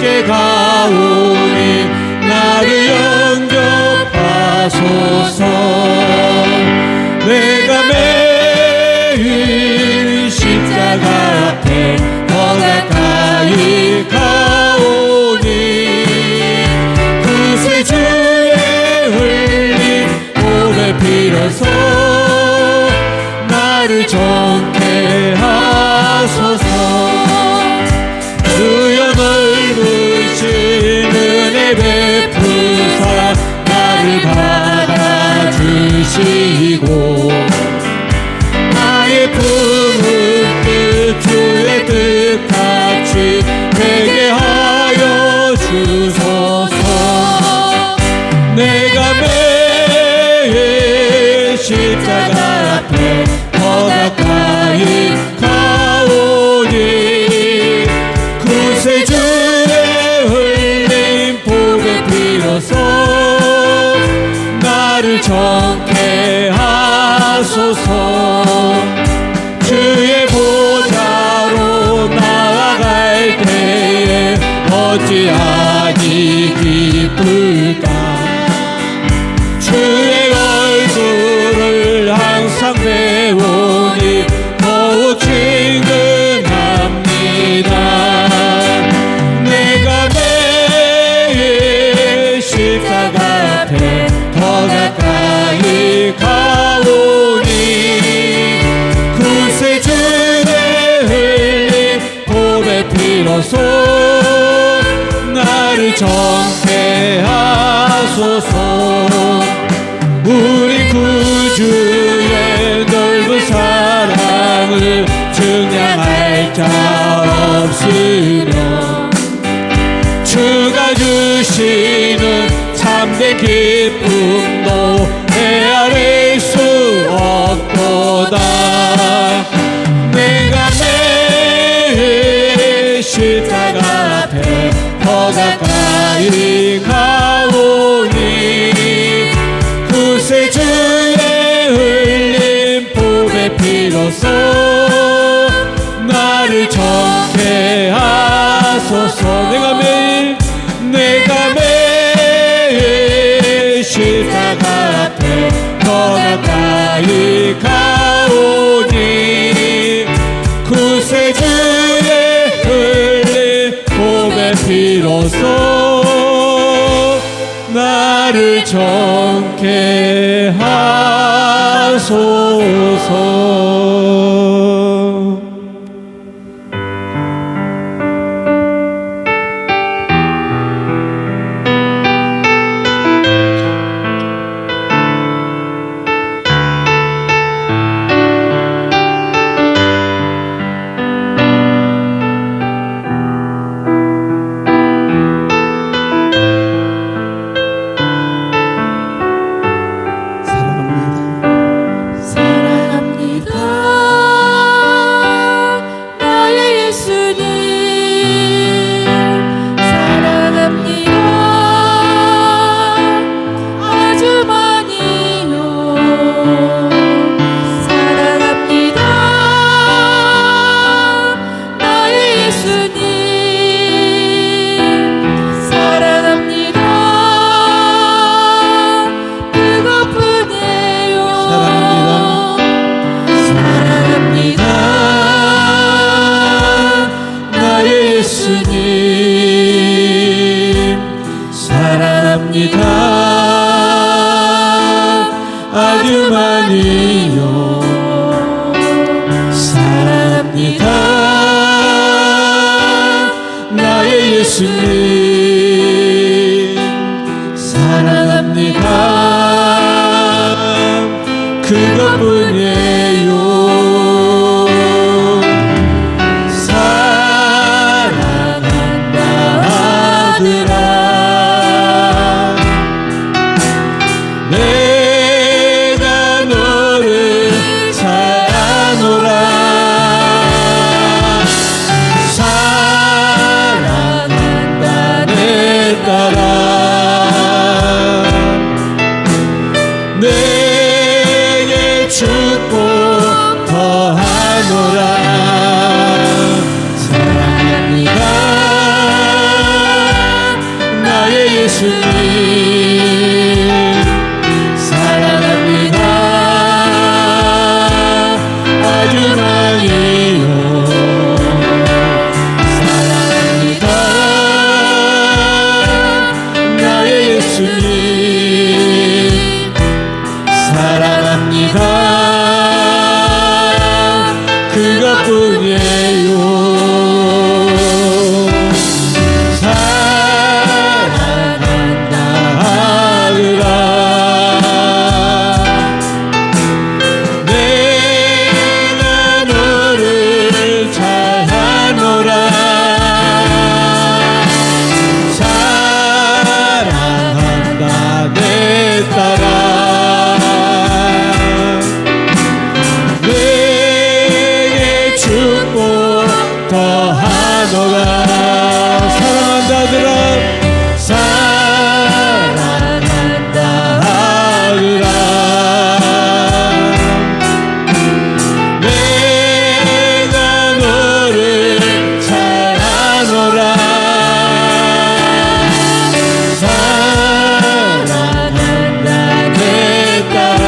함께 가오니 나를 영접하소서. 내가 매일 십자가 앞에 더 가까이 가오니 구세 주의 흘린 보배 빌어서 나를 정케 하소서. 주여 넓으신 은혜 베푸사 나를 받아주시고 나의 품은 뜻 주의 뜻같이 되게 하여 주소서. 내가 매일 십자가 앞에 더 가까이 가오니 구세 주의 흘린 보배 빌어서 나를 정케 하소서. 주의 보좌로 나아갈 때에 어찌하니 기쁠까. 주의 얼굴을 항상 배우니 더욱 친근합니다. 내가 매일 십자가 앞에 더 가까이 가오니 구세 주의 흘린 보배 빌어서 나를 정케 하소서. 우리 구주의 넓은 사랑을 증량할 자 없으며 주가 주시는 참된 기쁨도 헤아릴 수 없도다. 내가 매일 십자가 앞에 더 가까이 가오니 구세 주의 흘린 보배 빌어서 나를 정케 하소서. 내가 매일 십자가 앞에 더 가까이 가오니 구세 주의 흘린 보배 빌어서 나를 정케 하소서. 아주 많이요. 사랑합니다 나의 예수님. 사랑합니다 그것뿐이에요. 사랑한다 아들아 내가 너를 사랑하노라. 사랑한다 내 딸아 내게 축복 더하노라. 사랑합니다 사랑합니다. 그것뿐이에요. 사랑한다 하느라 내가 너를 잘하노라. 사랑한다 내 딸아 내게 축복 더하노라. 사랑한다더라 사랑한다 하느라 내가 너를 잘하노라. 사랑한다 내 딸아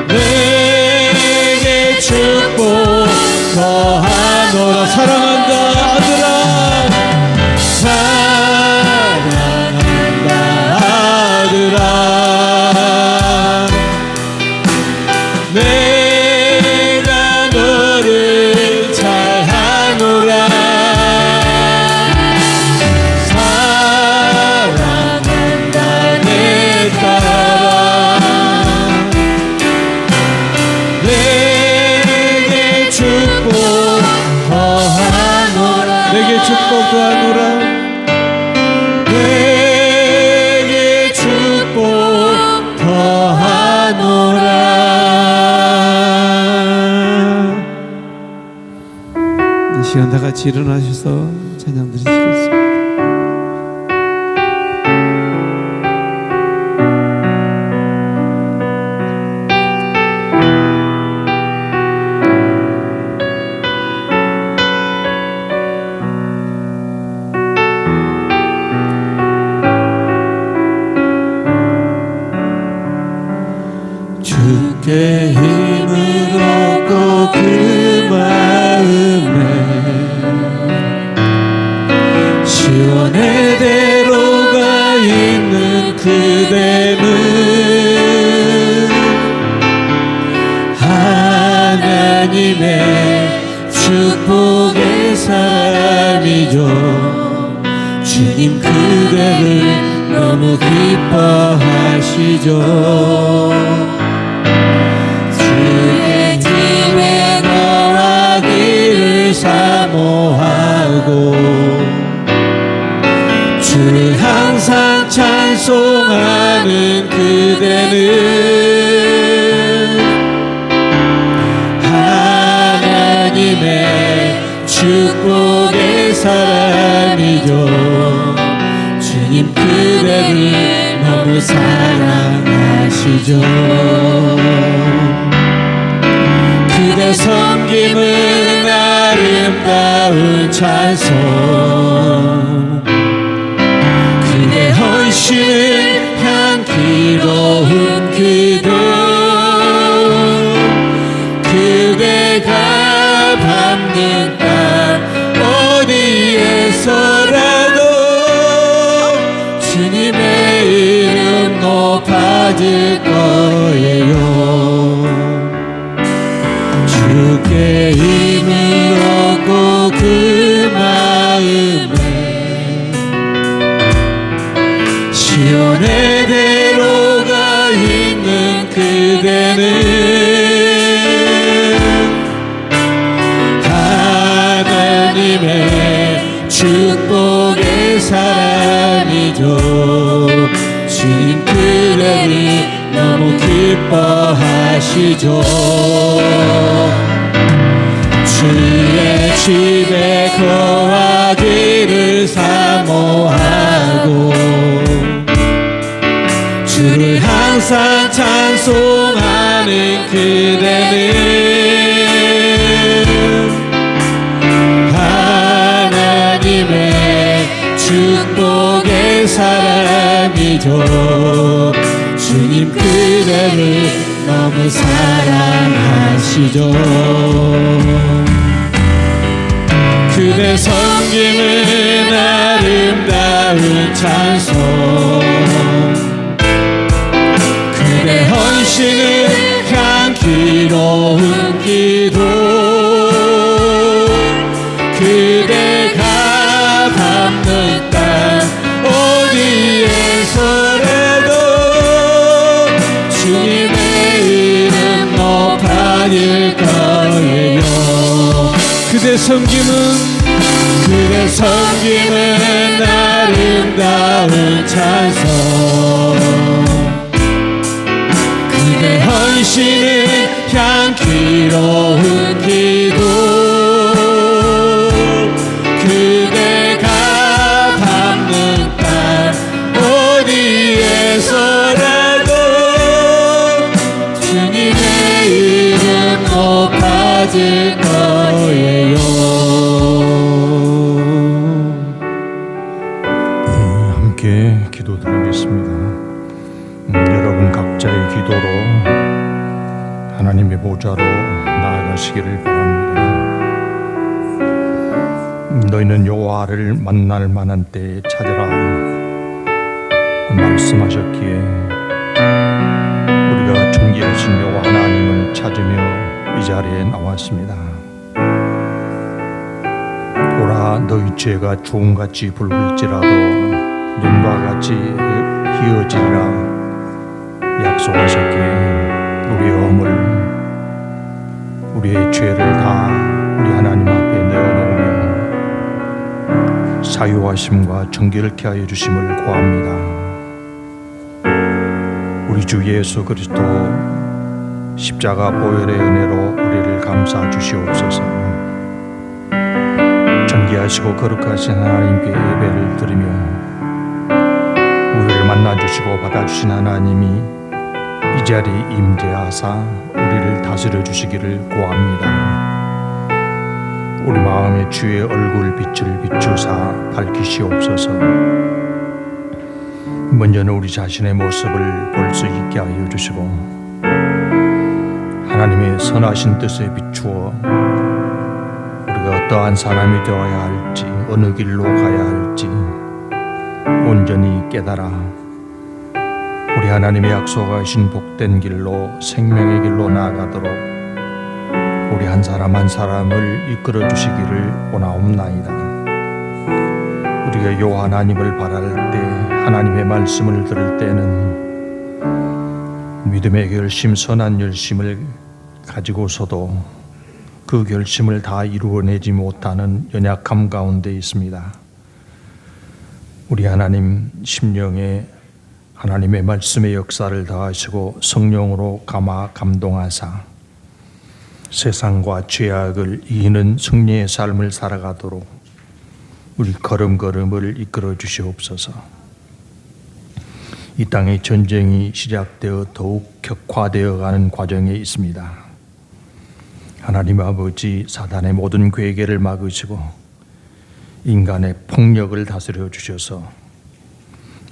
내게 축복 더하노라. 사랑한다 아들아 사랑한다 아들아 내가 너를 잘하노라. 사랑한다 내 딸아 내게 축복 더하노라. 내게 축복 더하노라. 내게 축복 더하노라. 이 시간 다 같이 일어나셔서 찬양 드리시겠습니다. 주께 힘을 얻고 그 마음에 시온의 대로가 있는 그대는 하나님의 축복의 사람이죠. 주님 그대를 너무 기뻐하시죠. 주의 집에 거하기를 사모하고 주를 항상 찬송하는 그대는 하나님의 축복의 사람이죠. 주님 그대를 너무 사랑하시죠. 그대 섬김은 아름다운 찬송 그대 헌신은 향기로운 기도 그대가 밟는 땅 어디에서라도 주님의 이름 높아질 거예요. 주께 힘을 얻고 그 마음에 시온의 대로가 있는 그대는 하나님의 축복의 사람이죠. 주님 그대를 너무 기뻐하시죠. 주의 집에 거하기를 사모하고 주를 항상 찬송하는 그대는 하나님의 축복의 사람이죠. 주님 그대를 너무 사랑하시죠. 그대 섬김은 아름다운 찬송 높아질 거예요. 그대 섬김은 아름다운 찬송, 그대 헌신은 향기로운 기도, 그대가 밟는 땅 어디에서라도 주님의 이름 높아질 거예요. 함께 기도드리겠습니다. 여러분 각자의 기도로 하나님의 보좌로 나아가시기를 바랍니다. 너희는 여호와를 만날 만한 때에 찾으라 말씀하셨기에 우리가 존귀하신 여호와 하나님을 찾으며 이 자리에 나왔습니다. 오라 너희 죄가 주홍같이 붉을지라도 눈과 같이 희어지리라 약속하셨기에 우리의 허물 우리의 죄를 다 우리 하나님 앞에 내어놓으며 사유하심과 정결케 하여 주심을 구합니다. 우리 주 예수 그리스도 십자가 보혈의 은혜로 우리를 감싸 주시옵소서. 존귀하시고 거룩하신 하나님께 예배를 드리며 우리를 만나주시고 받아주신 하나님이 이 자리에 임재하사 우리를 다스려 주시기를 구합니다. 우리 마음에 주의 얼굴 빛을 비추사 밝히시옵소서. 먼저는 우리 자신의 모습을 볼 수 있게 하여 주시고 하나님의 선하신 뜻에 비추어 우리가 어떠한 사람이 되어야 할지 어느 길로 가야 할지 온전히 깨달아 우리 하나님의 약속하신 복된 길로 생명의 길로 나아가도록 우리 한 사람 한 사람을 이끌어 주시기를 원하옵나이다. 우리가 요 하나님을 바랄 때 하나님의 말씀을 들을 때는 믿음의 결심 선한 열심을 가지고서도 그 결심을 다 이루어내지 못하는 연약함 가운데 있습니다. 우리 하나님 심령에 하나님의 말씀의 역사를 다하시고 성령으로 감화 감동하사 세상과 죄악을 이기는 승리의 삶을 살아가도록 우리 걸음걸음을 이끌어 주시옵소서. 이 땅의 전쟁이 시작되어 더욱 격화되어 가는 과정에 있습니다. 하나님 아버지 사단의 모든 괴계를 막으시고 인간의 폭력을 다스려 주셔서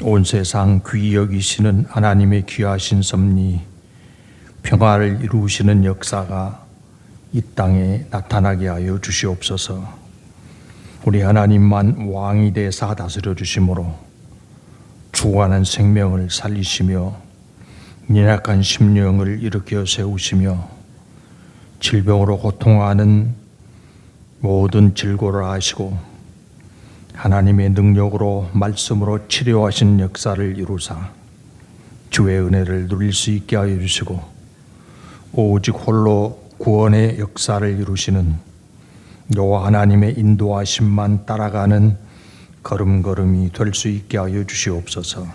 온 세상 귀히 여기시는 하나님의 귀하신 섭리 평화를 이루시는 역사가 이 땅에 나타나게 하여 주시옵소서. 우리 하나님만 왕이 되사 다스려 주심으로 죽어가는 생명을 살리시며 연약한 심령을 일으켜 세우시며 질병으로 고통하는 모든 질고를 하시고 하나님의 능력으로 말씀으로 치료하신 역사를 이루사 주의 은혜를 누릴 수 있게 하여 주시고 오직 홀로 구원의 역사를 이루시는 여호와 하나님의 인도하심만 따라가는 걸음걸음이 될 수 있게 하여 주시옵소서.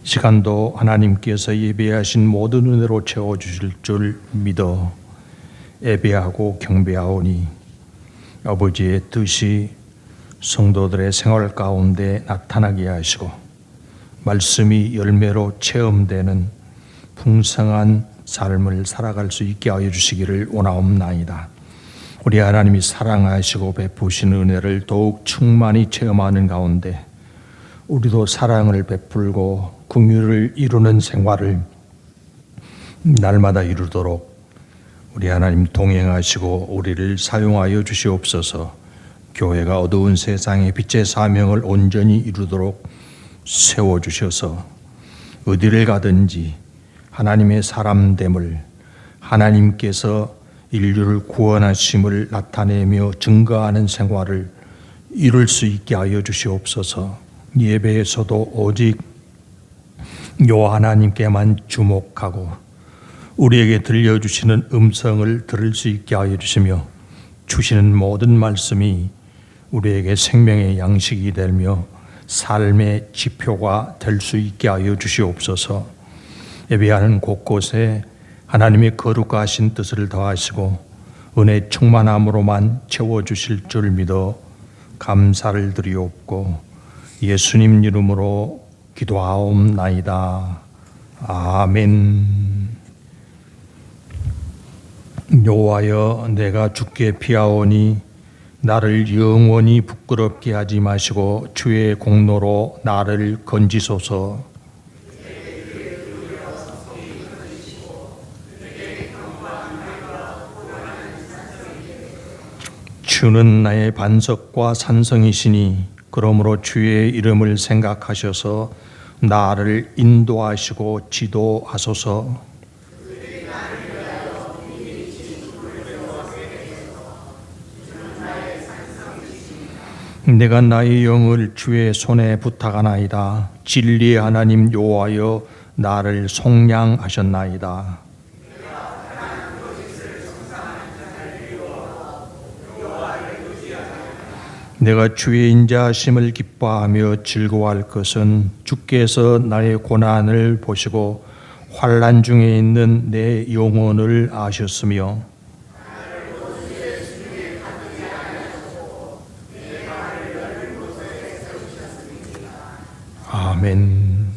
시간도 하나님께서 예배하신 모든 은혜로 채워주실 줄 믿어 예배하고 경배하오니 아버지의 뜻이 성도들의 생활 가운데 나타나게 하시고 말씀이 열매로 체험되는 풍성한 삶을 살아갈 수 있게 하여 주시기를 원하옵나이다. 우리 하나님이 사랑하시고 베푸신 은혜를 더욱 충만히 체험하는 가운데 우리도 사랑을 베풀고 긍휼을 이루는 생활을 날마다 이루도록 우리 하나님 동행하시고 우리를 사용하여 주시옵소서. 교회가 어두운 세상의 빛의 사명을 온전히 이루도록 세워주셔서 어디를 가든지 하나님의 사람됨을 하나님께서 인류를 구원하심을 나타내며 증거하는 생활을 이룰 수 있게 하여 주시옵소서. 예배에서도 오직 요 하나님께만 주목하고 우리에게 들려주시는 음성을 들을 수 있게 하여 주시며 주시는 모든 말씀이 우리에게 생명의 양식이 되며 삶의 지표가 될 수 있게 하여 주시옵소서. 예배하는 곳곳에 하나님의 거룩하신 뜻을 더하시고 은혜 충만함으로만 채워주실 줄 믿어 감사를 드리옵고 예수님 이름으로 기도하옵나이다. 아멘. 여호와여, 내가 주께 피하오니 나를 영원히 부끄럽게 하지 마시고 주의 공로로 나를 건지소서. 주는 나의 반석과 산성이시니 그러므로 주의 이름을 생각하셔서 나를 인도하시고 지도하소서. 내가 나의 영을 주의 손에 부탁하나이다. 진리의 하나님 여호와여, 나를 속량하셨나이다. 내가 주의 인자하심을 기뻐하며 즐거워할 것은 주께서 나의 고난을 보시고 환난 중에 있는 내 영혼을 아셨으며 아멘.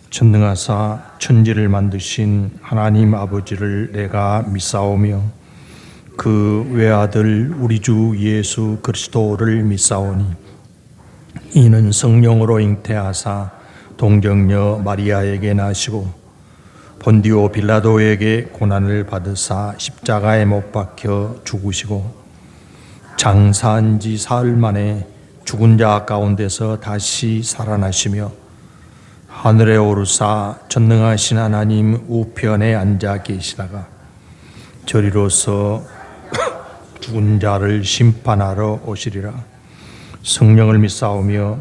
전능하사 천지를 만드신 하나님 아버지를 내가 믿사오며 그 외아들 우리 주 예수 그리스도를 믿사오니 이는 성령으로 잉태하사 동정녀 마리아에게 나시고 본디오 빌라도에게 고난을 받으사 십자가에 못 박혀 죽으시고 장사한 지 사흘 만에 죽은 자 가운데서 다시 살아나시며 하늘에 오르사 전능하신 하나님 우편에 앉아 계시다가 저리로서 죽은 자를 심판하러 오시리라. 성령을 믿사오며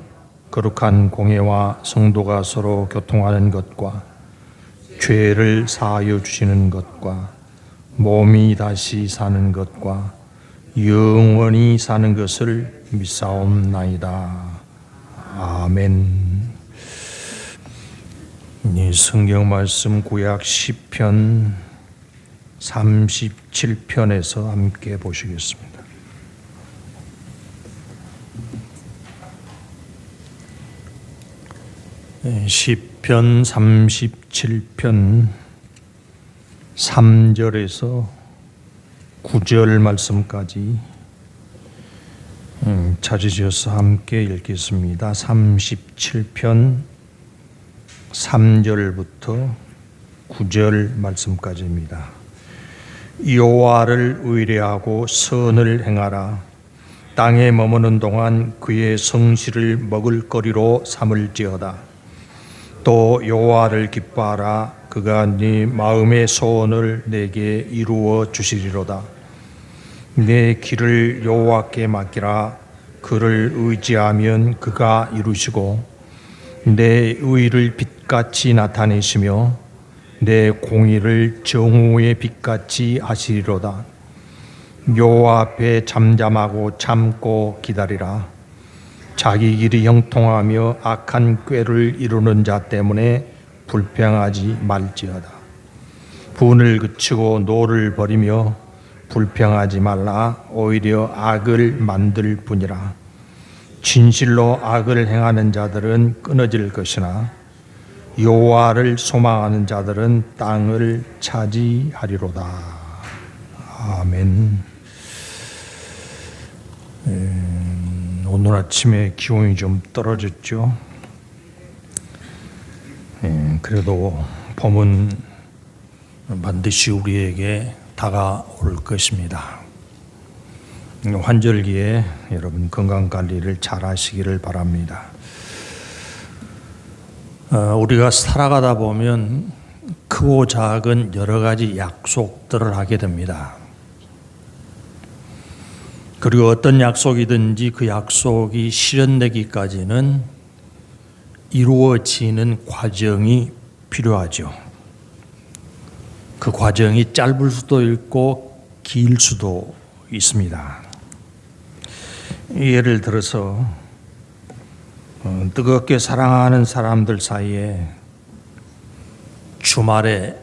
거룩한 공회와 성도가 서로 교통하는 것과 죄를 사하여 주시는 것과 몸이 다시 사는 것과 영원히 사는 것을 믿사옵나이다. 아멘. 이 성경 말씀 구약 시편 37편에서 함께 보시겠습니다. 시편 37편 3절에서 9절 말씀까지 찾으셔서 함께 읽겠습니다. 37편 3절부터 9절 말씀까지입니다. 여호와를 의뢰하고 선을 행하라. 땅에 머무는 동안 그의 성실을 먹을거리로 삼을지어다. 또 여호와를 기뻐하라. 그가 네 마음의 소원을 내게 이루어 주시리로다. 내 길을 여호와께 맡기라. 그를 의지하면 그가 이루시고 내 의를 빛같이 나타내시며 내 공의를 정오의 빛같이 하시리로다. 여호와 앞에 잠잠하고 참고 기다리라. 자기 길이 형통하며 악한 꾀를 이루는 자 때문에 불평하지 말지어다. 분을 그치고 노를 버리며 불평하지 말라. 오히려 악을 만들 뿐이라. 진실로 악을 행하는 자들은 끊어질 것이나 여호와를 소망하는 자들은 땅을 차지하리로다. 아멘. 오늘 아침에 기온이 좀 떨어졌죠. 그래도 봄은 반드시 우리에게 다가올 것입니다. 환절기에 여러분 건강관리를 잘 하시기를 바랍니다. 우리가 살아가다 보면 크고 작은 여러 가지 약속들을 하게 됩니다. 그리고 어떤 약속이든지 그 약속이 실현되기까지는 이루어지는 과정이 필요하죠. 그 과정이 짧을 수도 있고 길 수도 있습니다. 예를 들어서 뜨겁게 사랑하는 사람들 사이에 주말에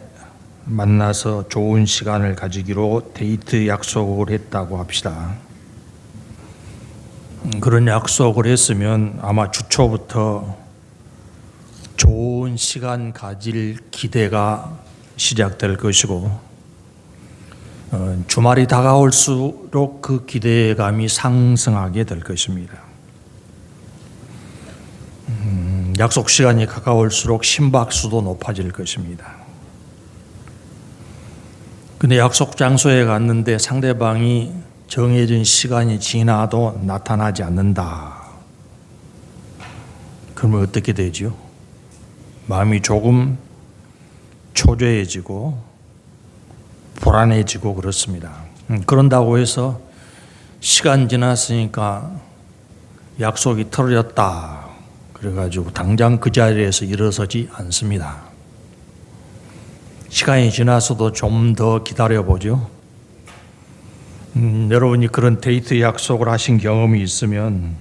만나서 좋은 시간을 가지기로 데이트 약속을 했다고 합시다. 그런 약속을 했으면 아마 주초부터 좋은 시간 가질 기대가 시작될 것이고, 주말이 다가올수록 그 기대감이 상승하게 될 것입니다. 약속 시간이 가까울수록 심박수도 높아질 것입니다. 근데 약속 장소에 갔는데 상대방이 정해진 시간이 지나도 나타나지 않는다. 그러면 어떻게 되죠? 마음이 조금 초조해지고 불안해지고 그렇습니다. 그런다고 해서 시간 지났으니까 약속이 틀어졌다 그래가지고 당장 그 자리에서 일어서지 않습니다. 시간이 지나서도 좀 더 기다려보죠. 여러분이 그런 데이트 약속을 하신 경험이 있으면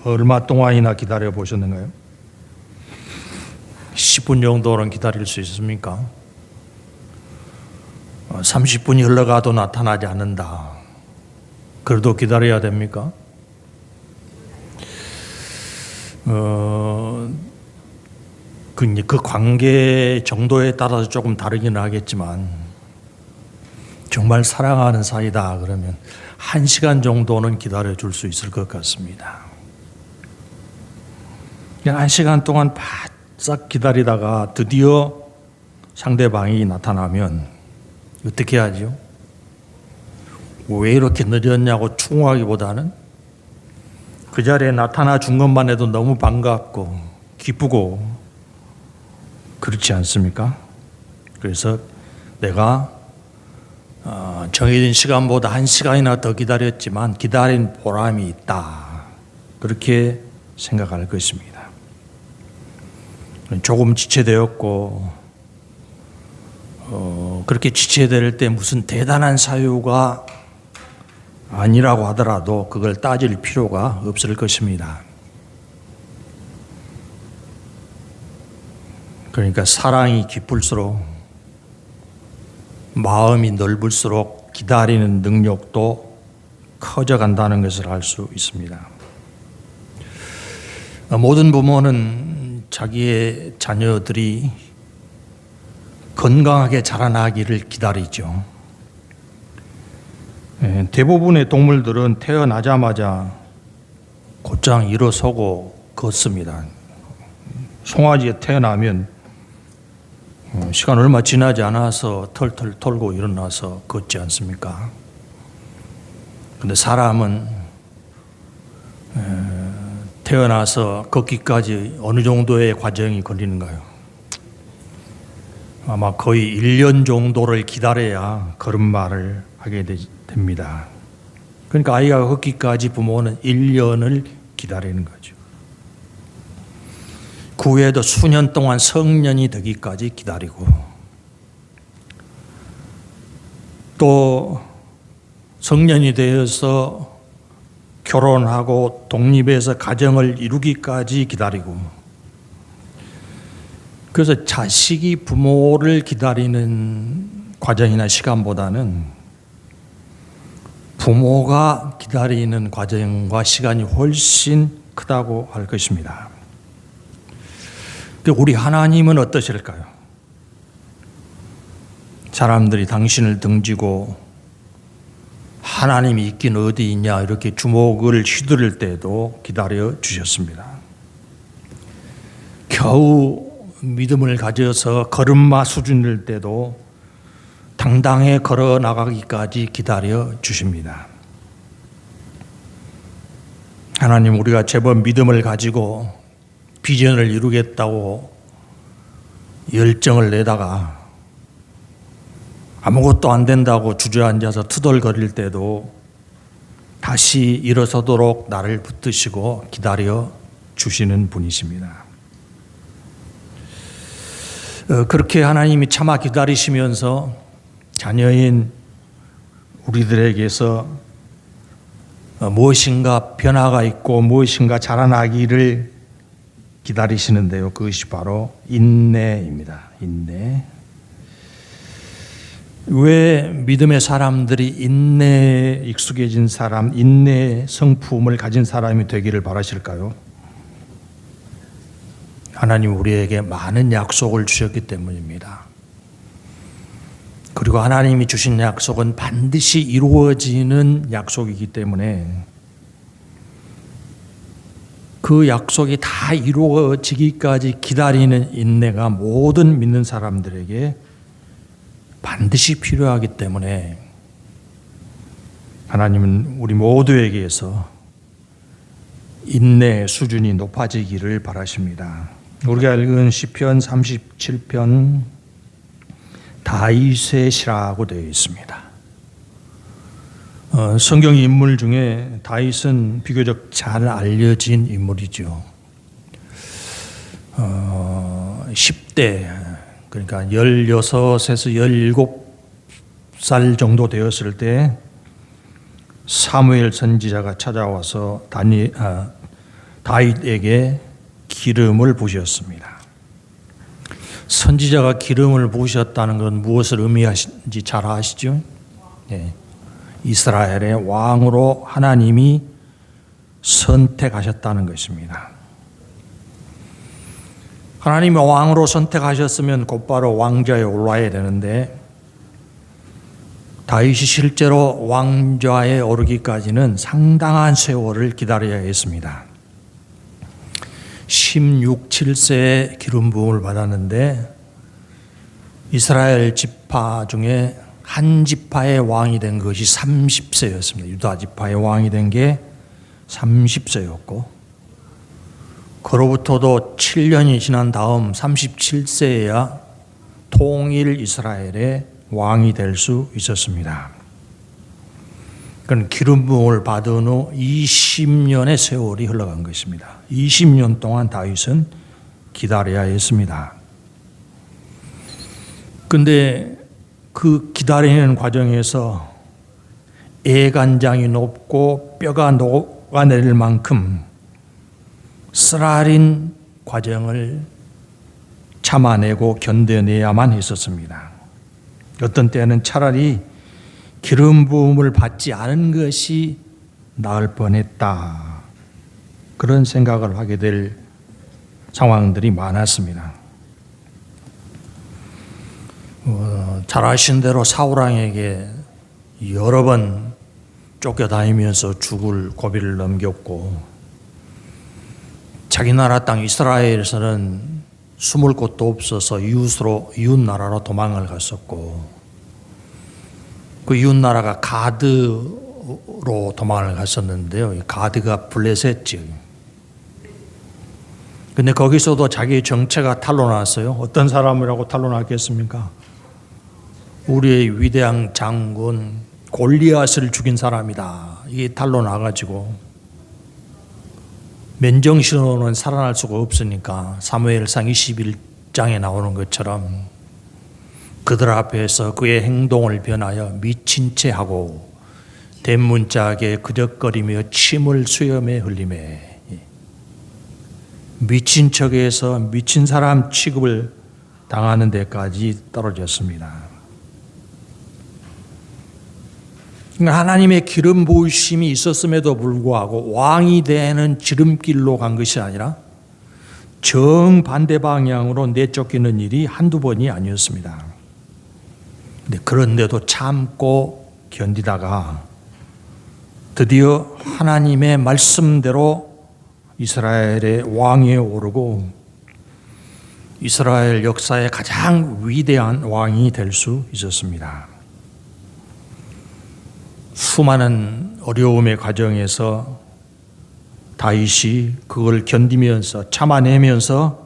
얼마 동안이나 기다려보셨는가요? 10분 정도는 기다릴 수 있습니까? 30분이 흘러가도 나타나지 않는다. 그래도 기다려야 됩니까? 그 관계 정도에 따라서 조금 다르기는 하겠지만, 정말 사랑하는 사이다 그러면 1시간 정도는 기다려 줄 수 있을 것 같습니다. 그냥 1시간 동안 바싹 기다리다가 드디어 상대방이 나타나면 어떻게 하죠? 왜 이렇게 늦었냐고 충고하기보다는 그 자리에 나타나 준 것만 해도 너무 반갑고 기쁘고 그렇지 않습니까? 그래서 내가 정해진 시간보다 1시간이나 더 기다렸지만 기다린 보람이 있다. 그렇게 생각할 것입니다. 조금 지체되었고 그렇게 지체될 때 무슨 대단한 사유가 아니라고 하더라도 그걸 따질 필요가 없을 것입니다. 그러니까 사랑이 깊을수록 마음이 넓을수록 기다리는 능력도 커져간다는 것을 알 수 있습니다. 모든 부모는 자기의 자녀들이 건강하게 자라나기를 기다리죠. 대부분의 동물들은 태어나자마자 곧장 일어서고 걷습니다. 송아지가 태어나면 시간 얼마 지나지 않아서 털털 털고 일어나서 걷지 않습니까? 근데 사람은 태어나서 걷기까지 어느 정도의 과정이 걸리는가요? 아마 거의 1년 정도를 기다려야 걸음마를 하게 됩니다. 그러니까 아이가 걷기까지 부모는 1년을 기다리는 거죠. 그 후에도 수년 동안 성년이 되기까지 기다리고, 또 성년이 되어서 결혼하고 독립해서 가정을 이루기까지 기다리고, 그래서 자식이 부모를 기다리는 과정이나 시간보다는 부모가 기다리는 과정과 시간이 훨씬 크다고 할 것입니다. 우리 하나님은 어떠실까요? 사람들이 당신을 등지고 하나님이 있긴 어디 있냐 이렇게 주먹을 휘두를 때도 기다려 주셨습니다. 겨우 믿음을 가져서 걸음마 수준일 때도 당당히 걸어 나가기까지 기다려 주십니다. 하나님, 우리가 제법 믿음을 가지고 비전을 이루겠다고 열정을 내다가 아무것도 안 된다고 주저앉아서 투덜거릴 때도 다시 일어서도록 나를 붙드시고 기다려 주시는 분이십니다. 그렇게 하나님이 참아 기다리시면서 자녀인 우리들에게서 무엇인가 변화가 있고 무엇인가 자라나기를 기다리시는데요. 그것이 바로 인내입니다. 인내. 왜 믿음의 사람들이 인내에 익숙해진 사람, 인내의 성품을 가진 사람이 되기를 바라실까요? 하나님 우리에게 많은 약속을 주셨기 때문입니다. 그리고 하나님이 주신 약속은 반드시 이루어지는 약속이기 때문에 그 약속이 다 이루어지기까지 기다리는 인내가 모든 믿는 사람들에게 반드시 필요하기 때문에 하나님은 우리 모두에게서 인내의 수준이 높아지기를 바라십니다. 우리가 읽은 시편 37편 다윗의 시라고 되어 있습니다. 성경 인물 중에 다윗은 비교적 잘 알려진 인물이죠. 10대 그러니까 16에서 17살 정도 되었을 때 사무엘 선지자가 찾아와서 다윗에게 기름을 부으셨습니다. 선지자가 기름을 부으셨다는 건 무엇을 의미하시는지 잘 아시죠? 네. 이스라엘의 왕으로 하나님이 선택하셨다는 것입니다. 하나님이 왕으로 선택하셨으면 곧바로 왕좌에 올라야 되는데 다윗이 실제로 왕좌에 오르기까지는 상당한 세월을 기다려야 했습니다. 16, 7세에 기름 부음을 받았는데 이스라엘 지파 중에 한 지파의 왕이 된 것이 30세였습니다. 유다 지파의 왕이 된 게 30세였고 그로부터도 7년이 지난 다음 37세에야 통일 이스라엘의 왕이 될 수 있었습니다. 그건 기름 부음을 받은 후 20년의 세월이 흘러간 것입니다. 20년 동안 다윗은 기다려야 했습니다. 그런데 그 기다리는 과정에서 애간장이 높고 뼈가 녹아내릴 만큼 쓰라린 과정을 참아내고 견뎌내야만 했었습니다. 어떤 때는 차라리 기름 부음을 받지 않은 것이 나을 뻔했다. 그런 생각을 하게 될 상황들이 많았습니다. 잘 아시는 대로 사울왕에게 여러 번 쫓겨다니면서 죽을 고비를 넘겼고 자기 나라 땅 이스라엘에서는 숨을 곳도 없어서 이웃 나라로 도망을 갔었고 그 이웃 나라가 가드로 도망을 갔었는데요. 가드가 블레셋지. 근데 거기서도 자기의 정체가 탄로났어요. 어떤 사람이라고 탄로났겠습니까? 우리의 위대한 장군 골리앗을 죽인 사람이다. 이게 탄로나가지고 맨정신으로는 살아날 수가 없으니까 사무엘상 21장에 나오는 것처럼 그들 앞에서 그의 행동을 변하여 미친 채 하고 대문짝에 그적거리며 침을 수염에 흘리매 미친 척해서 미친 사람 취급을 당하는 데까지 떨어졌습니다. 하나님의 기름 부으심이 있었음에도 불구하고 왕이 되는 지름길로 간 것이 아니라 정반대 방향으로 내쫓기는 일이 한두 번이 아니었습니다. 그런데도 참고 견디다가 드디어 하나님의 말씀대로 이스라엘의 왕위에 오르고 이스라엘 역사의 가장 위대한 왕이 될 수 있었습니다. 수많은 어려움의 과정에서 다윗이 그걸 견디면서 참아내면서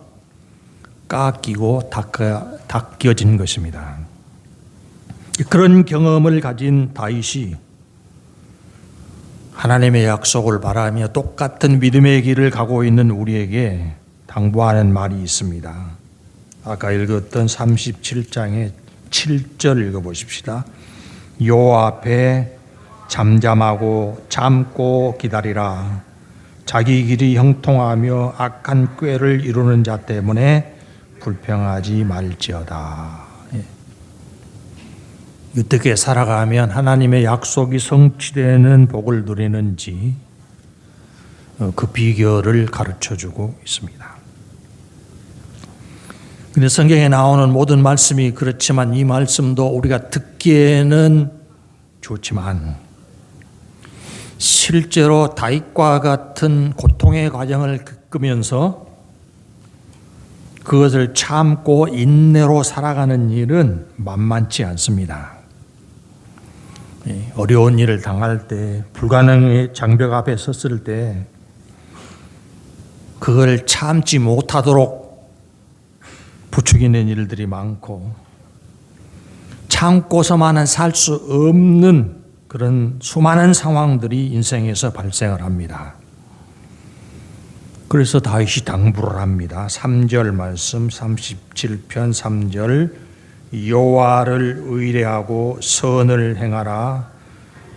깎이고 닦여진 것입니다. 그런 경험을 가진 다윗이 하나님의 약속을 바라며 똑같은 믿음의 길을 가고 있는 우리에게 당부하는 말이 있습니다. 아까 읽었던 37장의 37절 읽어보십시다. 여호와 앞에 잠잠하고 참고 기다리라. 자기 길이 형통하며 악한 꾀를 이루는 자 때문에 불평하지 말지어다. 어떻게 살아가면 하나님의 약속이 성취되는 복을 누리는지 그 비결을 가르쳐주고 있습니다. 근데 성경에 나오는 모든 말씀이 그렇지만 이 말씀도 우리가 듣기에는 좋지만 실제로 다윗과 같은 고통의 과정을 겪으면서 그것을 참고 인내로 살아가는 일은 만만치 않습니다. 어려운 일을 당할 때, 불가능의 장벽 앞에 섰을 때 그걸 참지 못하도록 부추기는 일들이 많고 참고서만은 살 수 없는 그런 수많은 상황들이 인생에서 발생을 합니다. 그래서 다윗이 당부를 합니다. 3절 말씀 37편 3절 여호와를 의뢰하고 선을 행하라.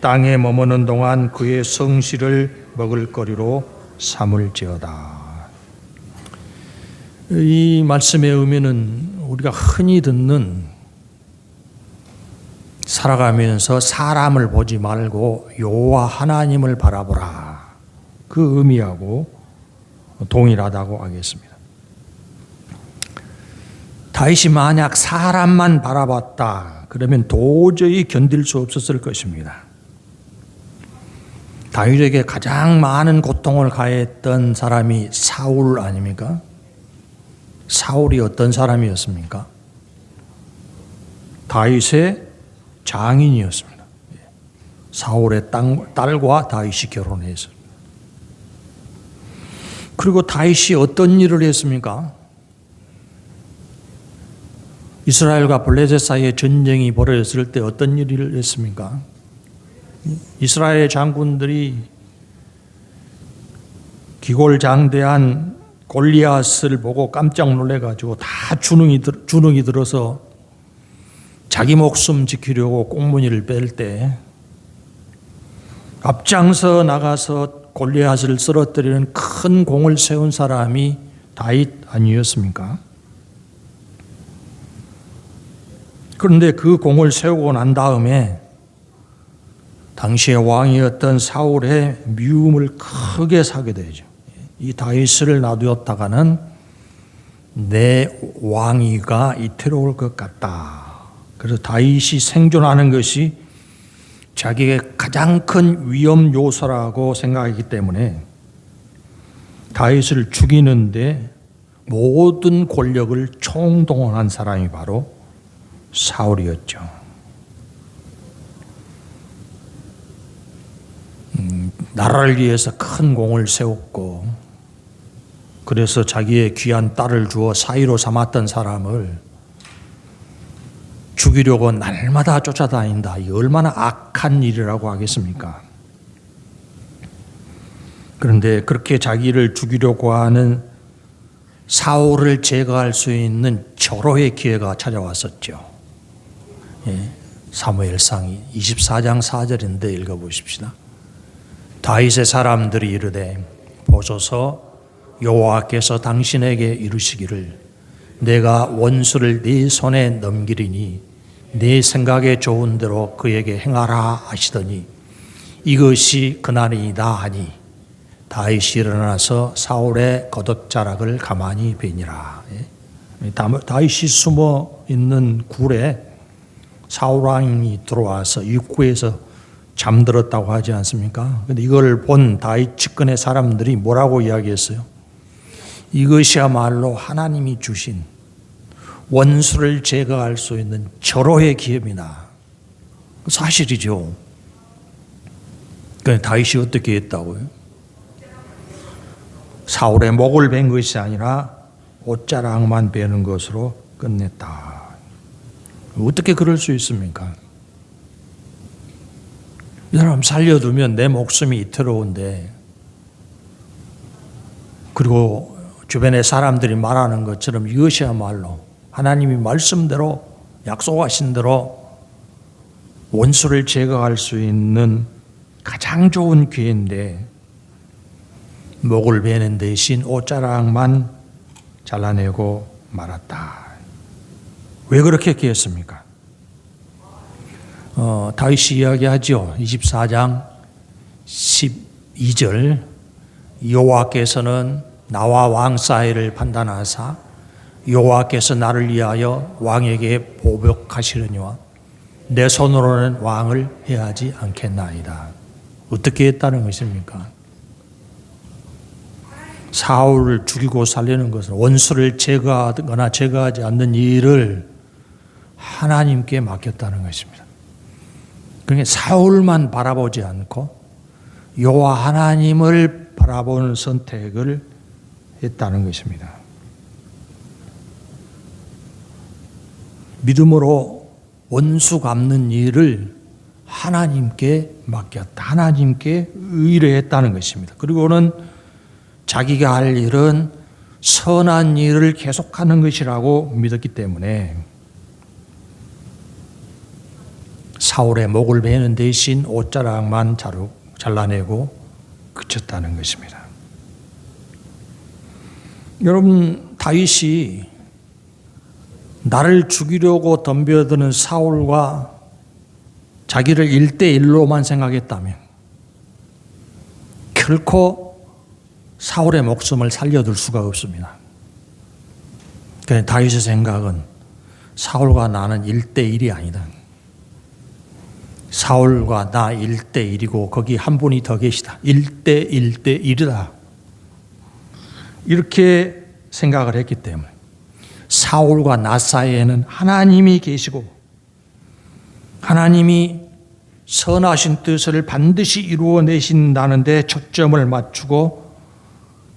땅에 머무는 동안 그의 성실을 먹을거리로 삼을지어다. 이 말씀의 의미는 우리가 흔히 듣는 살아가면서 사람을 보지 말고 여호와 하나님을 바라보라. 그 의미하고 동일하다고 하겠습니다. 다윗이 만약 사람만 바라봤다 그러면 도저히 견딜 수 없었을 것입니다. 다윗에게 가장 많은 고통을 가했던 사람이 사울 아닙니까? 사울이 어떤 사람이었습니까? 다윗의 장인이었습니다. 사울의 딸과 다윗이 결혼했습니다. 그리고 다윗이 어떤 일을 했습니까? 이스라엘과 블레셋 사이에 전쟁이 벌어졌을 때 어떤 일을 했습니까? 이스라엘 장군들이 기골장대한 골리앗을 보고 깜짝 놀래가지고 다 주눅이 들어서 자기 목숨 지키려고 꽁무니를 뺄 때 앞장서 나가서 골리앗을 쓰러뜨리는 큰 공을 세운 사람이 다윗 아니었습니까? 그런데 그 공을 세우고 난 다음에 당시의 왕이었던 사울의 미움을 크게 사게 되죠. 이 다윗을 놔두었다가는 내 왕위가 이태로울 것 같다. 그래서 다윗이 생존하는 것이 자기의 가장 큰 위험 요소라고 생각하기 때문에 다윗을 죽이는데 모든 권력을 총동원한 사람이 바로 사울이었죠. 나라를 위해서 큰 공을 세웠고 그래서 자기의 귀한 딸을 주어 사위로 삼았던 사람을 죽이려고 날마다 쫓아다닌다. 이 얼마나 악한 일이라고 하겠습니까? 그런데 그렇게 자기를 죽이려고 하는 사울을 제거할 수 있는 절호의 기회가 찾아왔었죠. 사무엘상 24장 4절인데 읽어보십시다. 다윗의 사람들이 이르되 보소서 여호와께서 당신에게 이르시기를 내가 원수를 네 손에 넘기리니 네 생각에 좋은 대로 그에게 행하라 하시더니 이것이 그날이다 하니 다윗이 일어나서 사울의 겉옷자락을 가만히 베니라. 다윗이 숨어 있는 굴에 사울 왕이 들어와서 입구에서 잠들었다고 하지 않습니까? 근데 이걸 본 다윗 측근의 사람들이 뭐라고 이야기했어요? 이것이야말로 하나님이 주신 원수를 제거할 수 있는 절호의 기회입니다. 사실이죠. 그런데 다윗이 어떻게 했다고요? 사울의 목을 벤 것이 아니라 옷자락만 베는 것으로 끝냈다. 어떻게 그럴 수 있습니까? 이 사람 살려두면 내 목숨이 이태로운데, 그리고 주변의 사람들이 말하는 것처럼 이것이야말로 하나님이 말씀대로 약속하신 대로 원수를 제거할 수 있는 가장 좋은 기회인데 목을 베는 대신 옷자락만 잘라내고 말았다. 왜 그렇게 했겠습니까? 다윗이 이야기하죠. 24장 12절 여호와께서는 나와 왕 사이를 판단하사 여호와께서 나를 위하여 왕에게 보복하시려니와 내 손으로는 왕을 해하지 않겠나이다. 어떻게 했다는 것입니까? 사울을 죽이고 살리는 것은 원수를 제거하거나 제거하지 않는 일을 하나님께 맡겼다는 것입니다. 그러니까 사울만 바라보지 않고 여호와 하나님을 바라보는 선택을 했다는 것입니다. 믿음으로 원수 갚는 일을 하나님께 맡겼다. 하나님께 의뢰했다는 것입니다. 그리고는 자기가 할 일은 선한 일을 계속하는 것이라고 믿었기 때문에 사울의 목을 베는 대신 옷자락만 잘라내고 그쳤다는 것입니다. 여러분, 다윗이 나를 죽이려고 덤벼드는 사울과 자기를 1대1로만 생각했다면 결코 사울의 목숨을 살려둘 수가 없습니다. 그런데 다윗의 생각은 사울과 나는 1대1이 아니다. 사울과 나 1대1이고 거기 한 분이 더 계시다. 1대1대1이다. 이렇게 생각을 했기 때문에 사울과 나 사이에는 하나님이 계시고 하나님이 선하신 뜻을 반드시 이루어내신다는 데 초점을 맞추고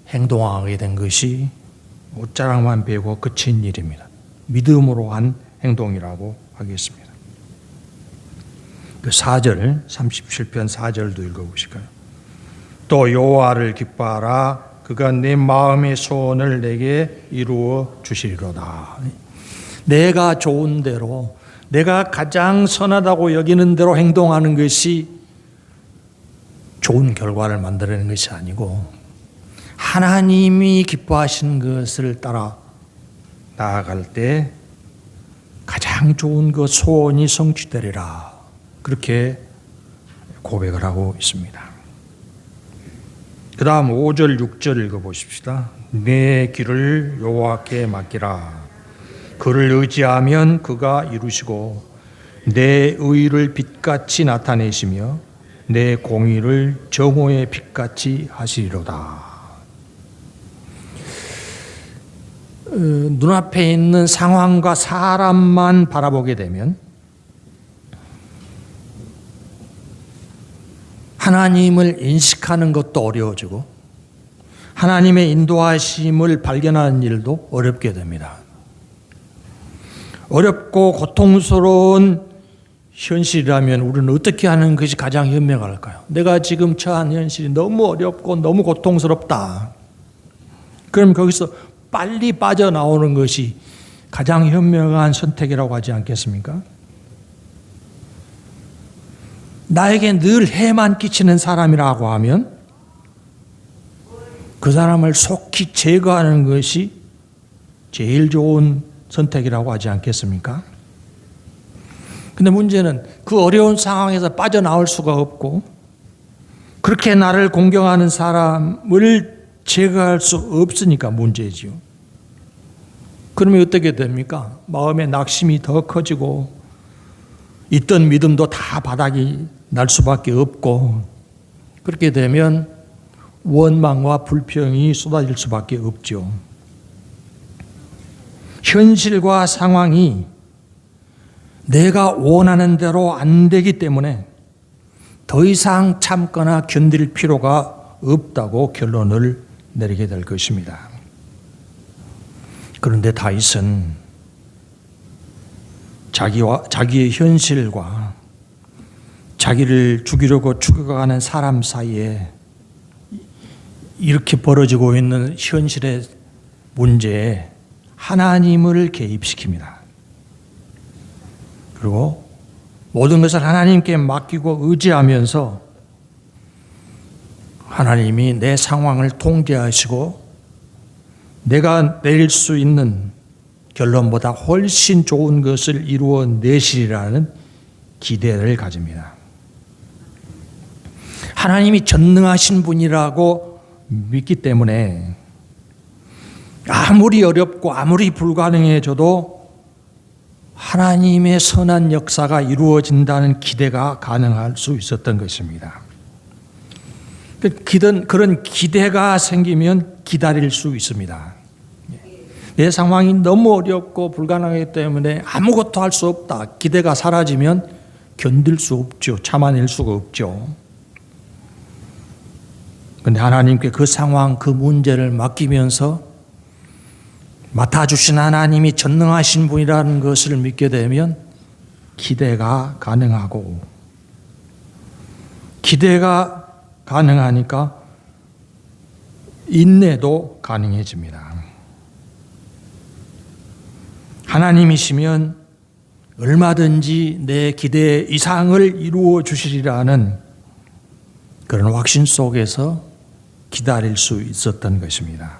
행동하게 된 것이 옷자락만 베고 그친 일입니다. 믿음으로 한 행동이라고 하겠습니다. 그 4절, 37편 4절도 읽어보실까요? 또 여호와를 기뻐하라. 그가 내 마음의 소원을 내게 이루어 주시리로다. 내가 좋은 대로, 내가 가장 선하다고 여기는 대로 행동하는 것이 좋은 결과를 만들어내는 것이 아니고 하나님이 기뻐하시는 것을 따라 나아갈 때 가장 좋은 그 소원이 성취되리라. 그렇게 고백을 하고 있습니다. 그 다음 5절 6절 읽어보십시다. 내 길을 여호와께 맡기라. 그를 의지하면 그가 이루시고 내 의를 빛같이 나타내시며 내 공의를 정오의 빛같이 하시리로다. 눈앞에 있는 상황과 사람만 바라보게 되면 하나님을 인식하는 것도 어려워지고 하나님의 인도하심을 발견하는 일도 어렵게 됩니다. 어렵고 고통스러운 현실이라면 우리는 어떻게 하는 것이 가장 현명할까요? 내가 지금 처한 현실이 너무 어렵고 너무 고통스럽다. 그럼 거기서 빨리 빠져나오는 것이 가장 현명한 선택이라고 하지 않겠습니까? 나에게 늘 해만 끼치는 사람이라고 하면 그 사람을 속히 제거하는 것이 제일 좋은 선택이라고 하지 않겠습니까? 근데 문제는 그 어려운 상황에서 빠져나올 수가 없고 그렇게 나를 공경하는 사람을 제거할 수 없으니까 문제지요. 그러면 어떻게 됩니까? 마음의 낙심이 더 커지고 있던 믿음도 다 바닥이 날 수밖에 없고 그렇게 되면 원망과 불평이 쏟아질 수밖에 없죠. 현실과 상황이 내가 원하는 대로 안 되기 때문에 더 이상 참거나 견딜 필요가 없다고 결론을 내리게 될 것입니다. 그런데 다윗은 자기의 현실과 자기를 죽이려고 죽어가는 사람 사이에 이렇게 벌어지고 있는 현실의 문제에 하나님을 개입시킵니다. 그리고 모든 것을 하나님께 맡기고 의지하면서 하나님이 내 상황을 통제하시고 내가 내릴 수 있는 결론보다 훨씬 좋은 것을 이루어내시리라는 기대를 가집니다. 하나님이 전능하신 분이라고 믿기 때문에 아무리 어렵고 아무리 불가능해져도 하나님의 선한 역사가 이루어진다는 기대가 가능할 수 있었던 것입니다. 그런 기대가 생기면 기다릴 수 있습니다. 내 상황이 너무 어렵고 불가능하기 때문에 아무것도 할 수 없다. 기대가 사라지면 견딜 수 없죠. 참아낼 수가 없죠. 그런데 하나님께 그 상황, 그 문제를 맡기면서 맡아주신 하나님이 전능하신 분이라는 것을 믿게 되면 기대가 가능하고, 기대가 가능하니까 인내도 가능해집니다. 하나님이시면 얼마든지 내 기대 이상을 이루어 주시리라는 그런 확신 속에서 기다릴 수 있었던 것입니다.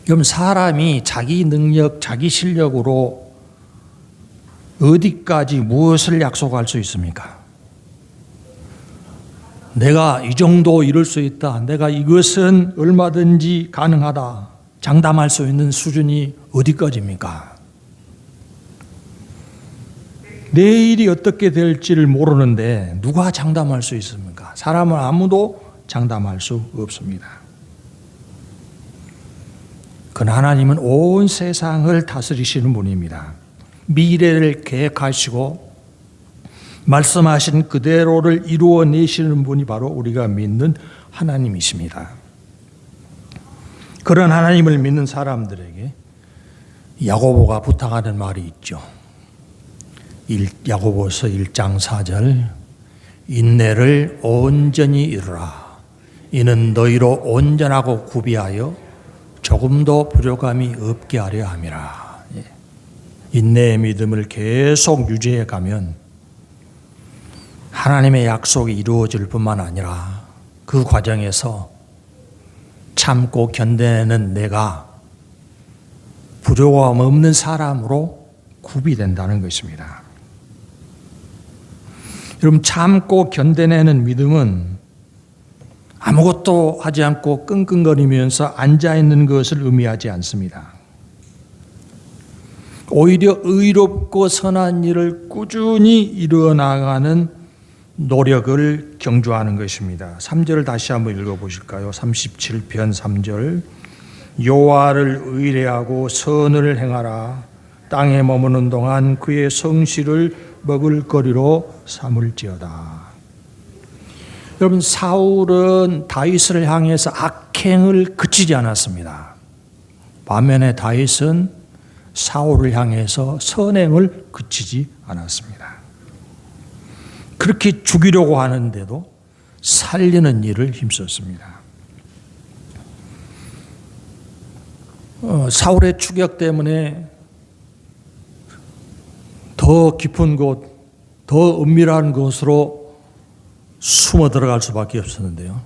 그럼 사람이 자기 능력, 자기 실력으로 어디까지 무엇을 약속할 수 있습니까? 내가 이 정도 이룰 수 있다. 내가 이것은 얼마든지 가능하다. 장담할 수 있는 수준이 어디까지입니까? 내일이 어떻게 될지를 모르는데 누가 장담할 수 있습니까? 사람은 아무도 장담할 수 없습니다. 그러나 하나님은 온 세상을 다스리시는 분입니다. 미래를 계획하시고 말씀하신 그대로를 이루어내시는 분이 바로 우리가 믿는 하나님이십니다. 그런 하나님을 믿는 사람들에게 야고보가 부탁하는 말이 있죠. 야고보서 1장 4절, 인내를 온전히 이루라. 이는 너희로 온전하고 구비하여 조금도 부족함이 없게 하려 함이라. 인내의 믿음을 계속 유지해 가면 하나님의 약속이 이루어질 뿐만 아니라 그 과정에서 참고 견뎌내는 내가 부족함 없는 사람으로 구비된다는 것입니다. 여러분, 참고 견뎌내는 믿음은 아무것도 하지 않고 끙끙거리면서 앉아있는 것을 의미하지 않습니다. 오히려 의롭고 선한 일을 꾸준히 이루어나가는 노력을 경주하는 것입니다. 3절을 다시 한번 읽어보실까요? 37편 3절, 여호와를 의뢰하고 선을 행하라. 땅에 머무는 동안 그의 성실을 먹을거리로 삼을지어다. 여러분, 사울은 다윗을 향해서 악행을 그치지 않았습니다. 반면에 다윗은 사울을 향해서 선행을 그치지 않았습니다. 그렇게 죽이려고 하는데도 살리는 일을 힘썼습니다. 사울의 추격 때문에 더 깊은 곳, 더 은밀한 곳으로 숨어 들어갈 수밖에 없었는데요.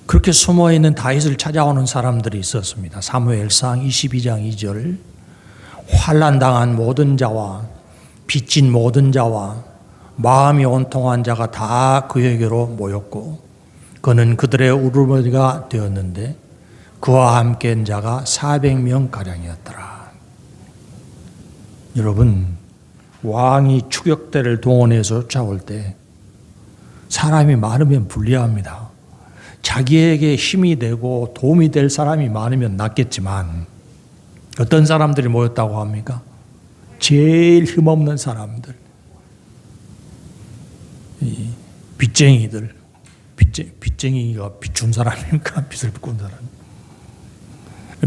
그렇게 숨어 있는 다윗을 찾아오는 사람들이 있었습니다. 사무엘상 22장 2절, 환난당한 모든 자와 빚진 모든 자와 마음이 온통한 자가 다 그에게로 모였고 그는 그들의 우두머리가 되었는데 그와 함께한 자가 400명 가량이었더라. 여러분, 왕이 추격대를 동원해서 쫓아올 때 사람이 많으면 불리합니다. 자기에게 힘이 되고 도움이 될 사람이 많으면 낫겠지만 어떤 사람들이 모였다고 합니까? 제일 힘없는 사람들, 이 빚쟁이들, 빚쟁이가 빚 준 사람입니까? 빚을 꾼 사람,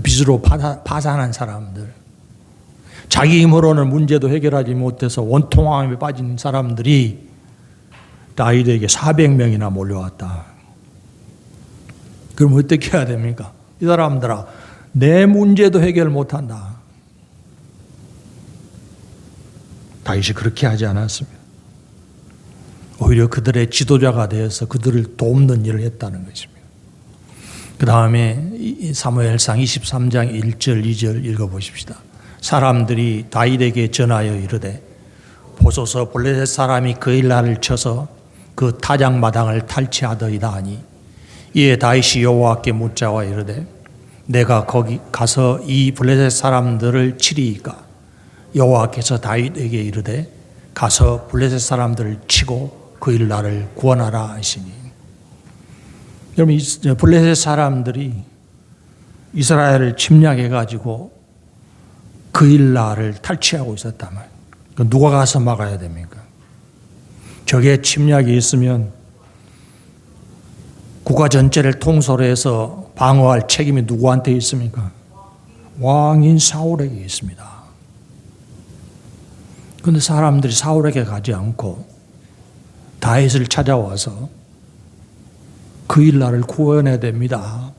빚으로 파산한 사람들, 자기 힘으로는 문제도 해결하지 못해서 원통함에 빠진 사람들이 다윗에게 400명이나 몰려왔다. 그럼 어떻게 해야 됩니까? 이 사람들아, 내 문제도 해결 못한다. 다윗이 그렇게 하지 않았습니다. 오히려 그들의 지도자가 되어서 그들을 돕는 일을 했다는 것입니다. 그 다음에 사무엘상 23장 1절 2절 읽어보십시다. 사람들이 다윗에게 전하여 이르되 보소서 블레셋 사람이 그일라를 쳐서 그 타작마당을 탈취하더이다 하니 이에 다윗이 여호와께 묻자와 이르되 내가 거기 가서 이 블레셋 사람들을 치리이까 여호와께서 다윗에게 이르되 가서 블레셋 사람들을 치고 그일라를 구원하라 하시니. 여러분, 블레셋 사람들이 이스라엘을 침략해 가지고 그일라를 탈취하고 있었단 말이에요. 누가 가서 막아야 됩니까? 적의 침략이 있으면 국가 전체를 통솔 해서 방어할 책임이 누구한테 있습니까? 왕인 사울에게 있습니다. 그런데 사람들이 사울에게 가지 않고 다윗을 찾아와서 그일라를 구원해야 됩니다.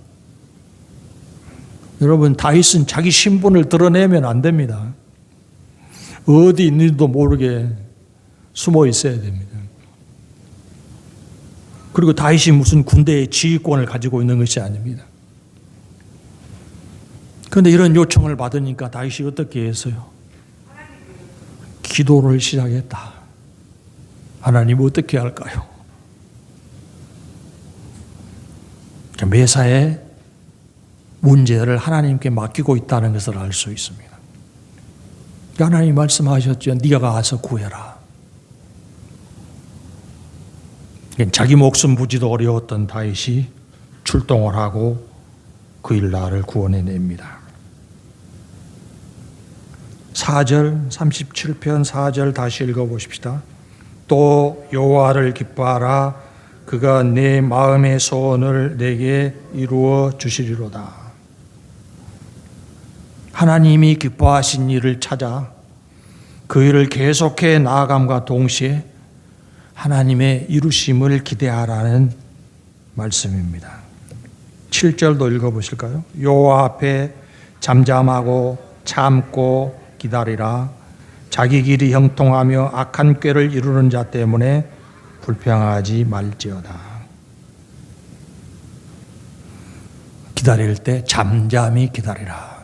여러분, 다윗은 자기 신분을 드러내면 안 됩니다. 어디 있는지도 모르게 숨어 있어야 됩니다. 그리고 다윗이 무슨 군대의 지휘권을 가지고 있는 것이 아닙니다. 그런데 이런 요청을 받으니까 다윗이 어떻게 했어요? 기도를 시작했다. 하나님 어떻게 할까요? 매사에 문제를 하나님께 맡기고 있다는 것을 알 수 있습니다. 하나님 말씀하셨죠. 네가 가서 구해라. 자기 목숨 부지도 어려웠던 다윗이 출동을 하고 그일라를 구원해냅니다. 4절 37편 4절 다시 읽어보십시다. 또 여호와를 기뻐하라. 그가 내 마음의 소원을 내게 이루어 주시리로다. 하나님이 기뻐하신 일을 찾아 그 일을 계속해 나아감과 동시에 하나님의 이루심을 기대하라는 말씀입니다. 7절도 읽어보실까요? 여호와 앞에 잠잠하고 참고 기다리라. 자기 길이 형통하며 악한 꾀를 이루는 자 때문에 불평하지 말지어다. 기다릴 때 잠잠히 기다리라.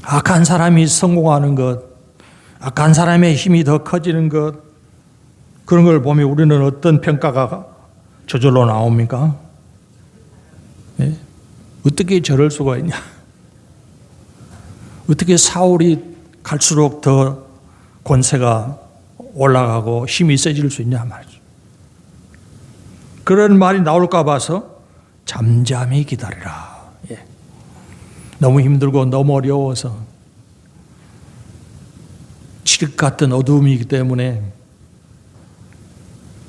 악한 사람이 성공하는 것, 악한 사람의 힘이 더 커지는 것, 그런 걸 보면 우리는 어떤 평가가 저절로 나옵니까? 네? 어떻게 저럴 수가 있냐? 어떻게 사울이 갈수록 더 권세가 올라가고 힘이 세질 수 있냐 말이죠. 그런 말이 나올까 봐서 잠잠히 기다리라. 예. 너무 힘들고 너무 어려워서 칠흑 같은 어두움이기 때문에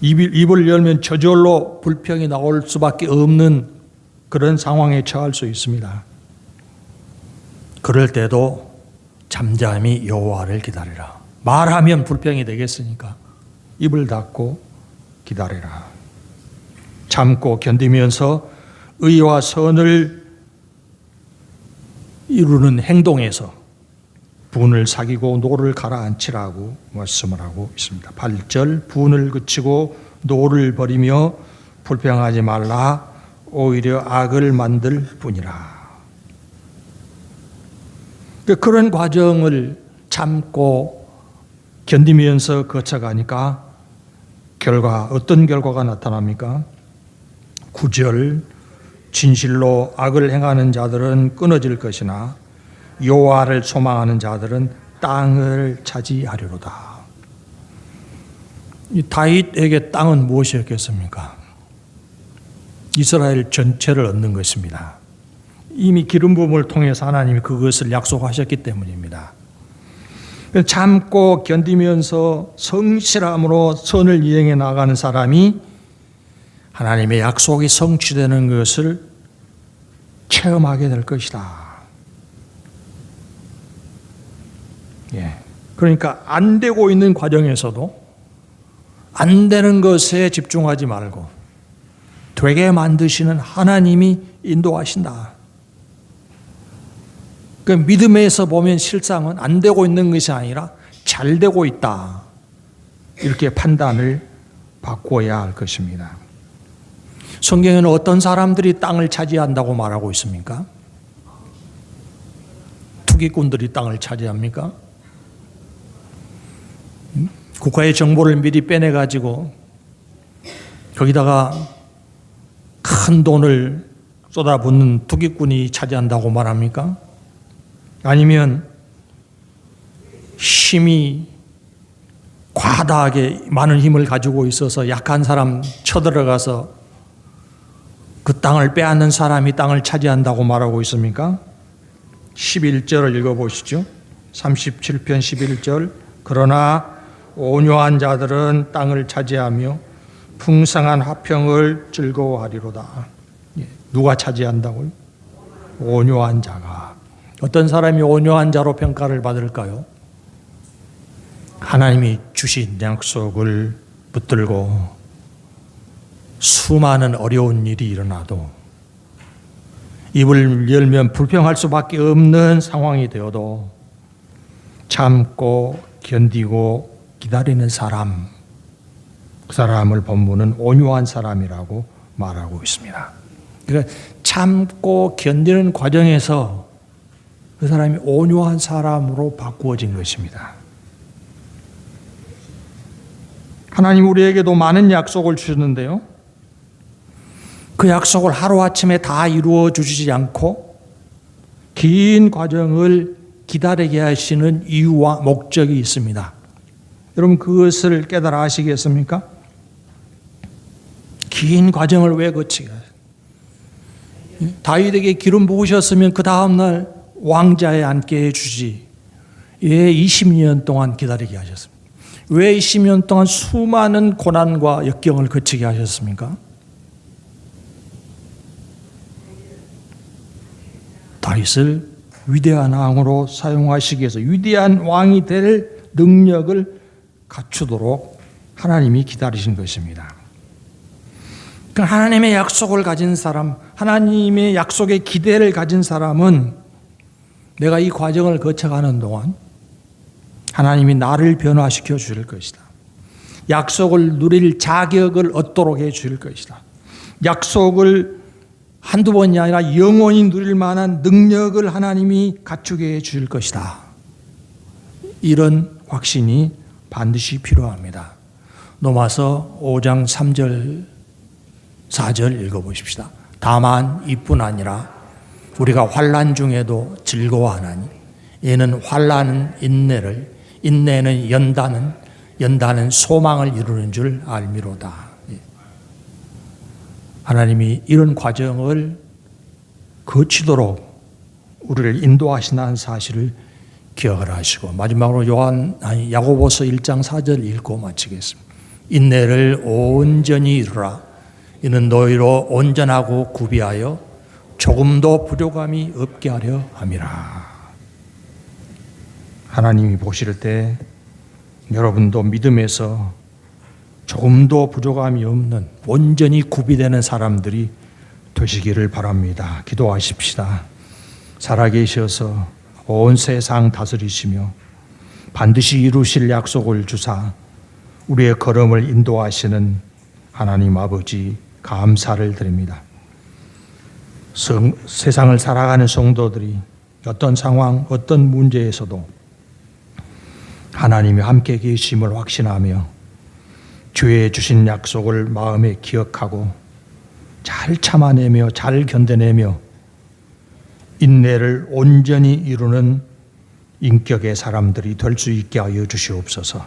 입을 열면 저절로 불평이 나올 수밖에 없는 그런 상황에 처할 수 있습니다. 그럴 때도 잠잠히 여호와를 기다리라. 말하면 불평이 되겠으니까 입을 닫고 기다리라. 참고 견디면서 의와 선을 이루는 행동에서 분을 사귀고 노를 가라앉히라고 말씀을 하고 있습니다. 8절 분을 그치고 노를 버리며 불평하지 말라. 오히려 악을 만들 뿐이라. 그런 과정을 참고 견디면서 거쳐가니까 어떤 결과가 나타납니까? 9절 진실로 악을 행하는 자들은 끊어질 것이나 여호와를 소망하는 자들은 땅을 차지하리로다. 이 다윗에게 땅은 무엇이었겠습니까? 이스라엘 전체를 얻는 것입니다. 이미 기름 부음을 통해서 하나님이 그것을 약속하셨기 때문입니다. 참고 견디면서 성실함으로 선을 이행해 나가는 사람이 하나님의 약속이 성취되는 것을 체험하게 될 것이다. 예. 그러니까 안 되고 있는 과정에서도 안 되는 것에 집중하지 말고 되게 만드시는 하나님이 인도하신다. 그 믿음에서 보면 실상은 안 되고 있는 것이 아니라 잘 되고 있다. 이렇게 판단을 바꾸어야 할 것입니다. 성경에는 어떤 사람들이 땅을 차지한다고 말하고 있습니까? 투기꾼들이 땅을 차지합니까? 국가의 정보를 미리 빼내가지고 거기다가 큰 돈을 쏟아붓는 투기꾼이 차지한다고 말합니까? 아니면 힘이 과다하게 많은 힘을 가지고 있어서 약한 사람 쳐들어가서 그 땅을 빼앗는 사람이 땅을 차지한다고 말하고 있습니까? 11절을 읽어보시죠. 37편 11절. 그러나 온유한 자들은 땅을 차지하며 풍성한 화평을 즐거워하리로다. 누가 차지한다고요? 온유한 자가. 어떤 사람이 온유한 자로 평가를 받을까요? 하나님이 주신 약속을 붙들고 수많은 어려운 일이 일어나도 입을 열면 불평할 수밖에 없는 상황이 되어도 참고 견디고 기다리는 사람, 그 사람을 본문은 온유한 사람이라고 말하고 있습니다. 그러니까 참고 견디는 과정에서 그 사람이 온유한 사람으로 바꾸어진 것입니다. 하나님 우리에게도 많은 약속을 주셨는데요. 그 약속을 하루아침에 다 이루어 주시지 않고 긴 과정을 기다리게 하시는 이유와 목적이 있습니다. 여러분 그것을 깨달아 아시겠습니까? 긴 과정을 왜 거치게 하세요? 다윗에게 기름 부으셨으면 그 다음날 왕자에 앉게 해주지 왜 20년 동안 기다리게 하셨습니까? 왜 20년 동안 수많은 고난과 역경을 거치게 하셨습니까? 다윗을 위대한 왕으로 사용하시기 위해서 위대한 왕이 될 능력을 갖추도록 하나님이 기다리신 것입니다. 그러니까 하나님의 약속을 가진 사람, 하나님의 약속에 기대를 가진 사람은 내가 이 과정을 거쳐가는 동안 하나님이 나를 변화시켜 주실 것이다. 약속을 누릴 자격을 얻도록 해 주실 것이다. 약속을 한두 번이 아니라 영원히 누릴 만한 능력을 하나님이 갖추게 해 주실 것이다. 이런 확신이 반드시 필요합니다. 로마서 5장 3절 4절 읽어보십시다. 다만 이뿐 아니라 우리가 환난 중에도 즐거워하나니 이는 환난은 인내를 인내는 연단은 소망을 이루는 줄 알미로다. 하나님이 이런 과정을 거치도록 우리를 인도하신다는 사실을 기억을 하시고 마지막으로 야고보서 1장 4절 읽고 마치겠습니다. 인내를 온전히 이루라. 이는 너희로 온전하고 구비하여 조금도 부족함이 없게 하려 함이라. 하나님이 보실 때 여러분도 믿음에서 조금도 부족함이 없는 온전히 구비되는 사람들이 되시기를 바랍니다. 기도하십시다. 살아계셔서 온 세상 다스리시며 반드시 이루실 약속을 주사 우리의 걸음을 인도하시는 하나님 아버지 감사를 드립니다. 세상을 살아가는 성도들이 어떤 상황, 어떤 문제에서도 하나님이 함께 계심을 확신하며 주의 주신 약속을 마음에 기억하고 잘 참아내며 잘 견뎌내며 인내를 온전히 이루는 인격의 사람들이 될 수 있게 하여 주시옵소서.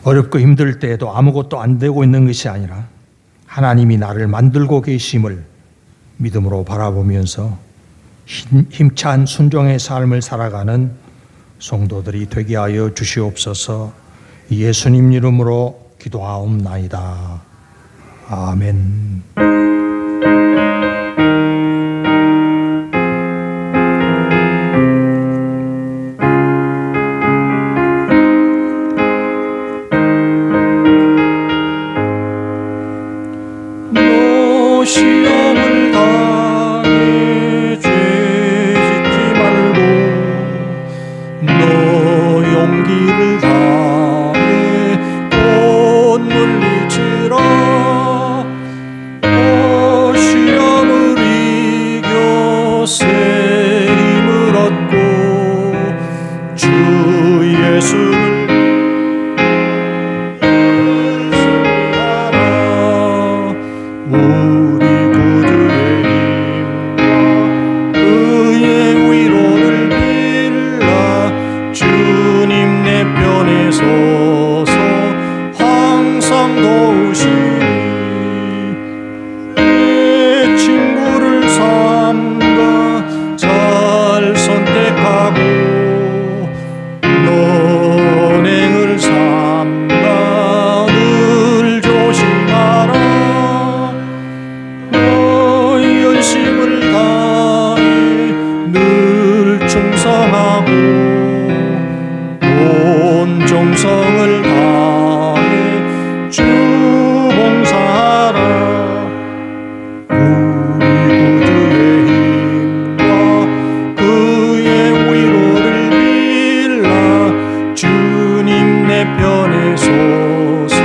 어렵고 힘들 때에도 아무것도 안 되고 있는 것이 아니라 하나님이 나를 만들고 계심을 믿음으로 바라보면서 힘찬 순종의 삶을 살아가는 성도들이 되게 하여 주시옵소서. 예수님 이름으로 기도하옵나이다. 아멘. 너 시험을 당해 죄짓지 말고 너 서서 항상 도우시니 내 친구를 삼가 잘 선택하고 너행을 삼가 늘 조심하라. 너의 열심을 다해 늘 충성하고 온 정성을 다해 주 봉사하라. 우리 구주의 힘과 그의 위로를 빌라 주님 내 편에 서서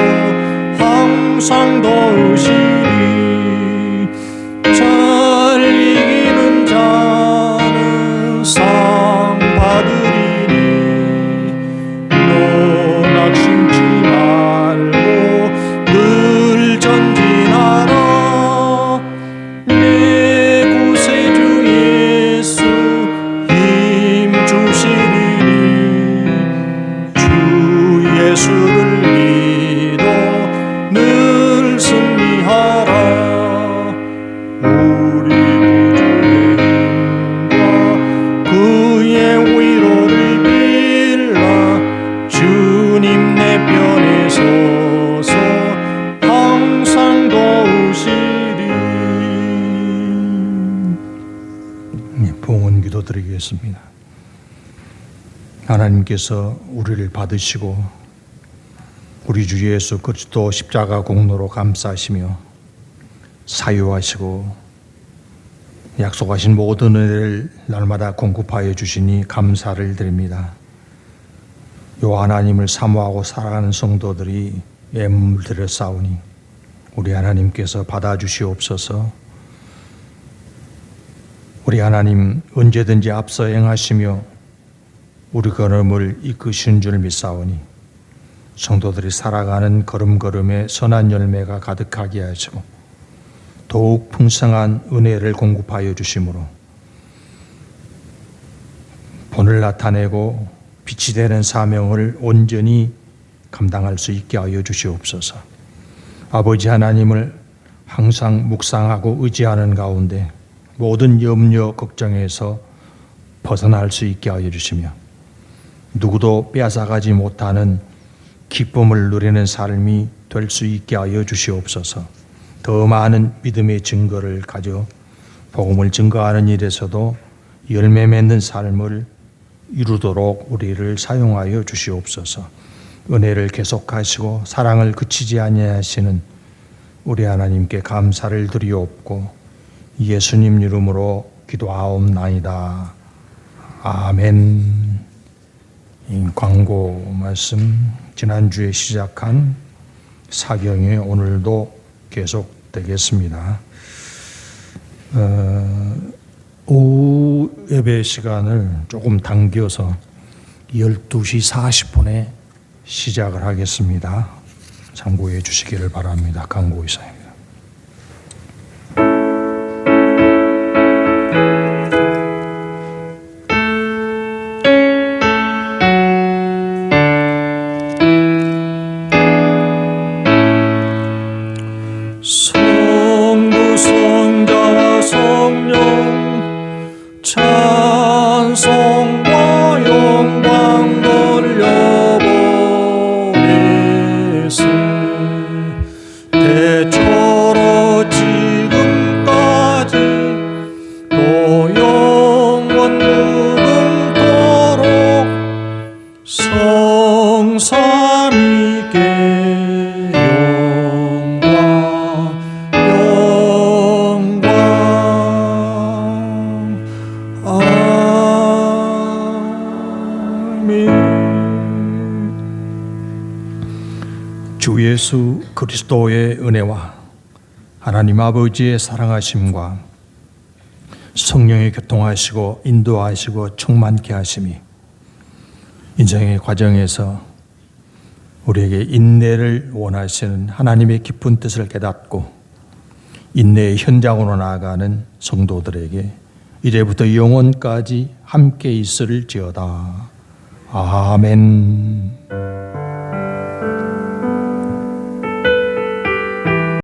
항상 도우시리. 잘 이기는 자는 상 받으리니 너 낙심치 말고 늘 전진하라. 내 구세주 예수 힘 주시리니 주 예수를 믿어 늘 승리하라. 우리 구주의 힘과 그의 위로를 빌라 주님 내 편에 서서 항상 도우시리. 봉헌 기도 드리겠습니다. 하나님께서 우리를 받으시고 우리 주 예수 그리스도 십자가 공로로 감싸시며 사유하시고 약속하신 모든 은혜를 날마다 공급하여 주시니 감사를 드립니다. 요 하나님을 사모하고 살아가는 성도들이 애물 들여 싸우니 우리 하나님께서 받아주시옵소서. 우리 하나님 언제든지 앞서 행하시며 우리 걸음을 이끄시는 줄 믿사오니 성도들이 살아가는 걸음걸음에 선한 열매가 가득하게 하시고 더욱 풍성한 은혜를 공급하여 주심으로 본을 나타내고 빛이 되는 사명을 온전히 감당할 수 있게 하여 주시옵소서. 아버지 하나님을 항상 묵상하고 의지하는 가운데 모든 염려 걱정에서 벗어날 수 있게 하여 주시며 누구도 빼앗아가지 못하는 기쁨을 누리는 삶이 될 수 있게 하여 주시옵소서. 더 많은 믿음의 증거를 가져 복음을 증거하는 일에서도 열매 맺는 삶을 이루도록 우리를 사용하여 주시옵소서. 은혜를 계속하시고 사랑을 그치지 아니하시는 우리 하나님께 감사를 드리옵고 예수님 이름으로 기도하옵나이다. 아멘. 이 광고 말씀 지난주에 시작한 사경이 오늘도 계속되겠습니다. 오후 예배 시간을 조금 당겨서 12시 40분에 시작을 하겠습니다. 참고해 주시기를 바랍니다. 강고 이사입니다. 성부 성자와 성령 찬송과 영광 돌려보내세 대초로 지금까지 또 영원 무궁토록 성삼위께 주 예수 그리스도의 은혜와 하나님 아버지의 사랑하심과 성령의 교통하시고 인도하시고 충만케 하심이 인생의 과정에서 우리에게 인내를 원하시는 하나님의 깊은 뜻을 깨닫고 인내의 현장으로 나아가는 성도들에게 이제부터 영원까지 함께 있을지어다. 아멘.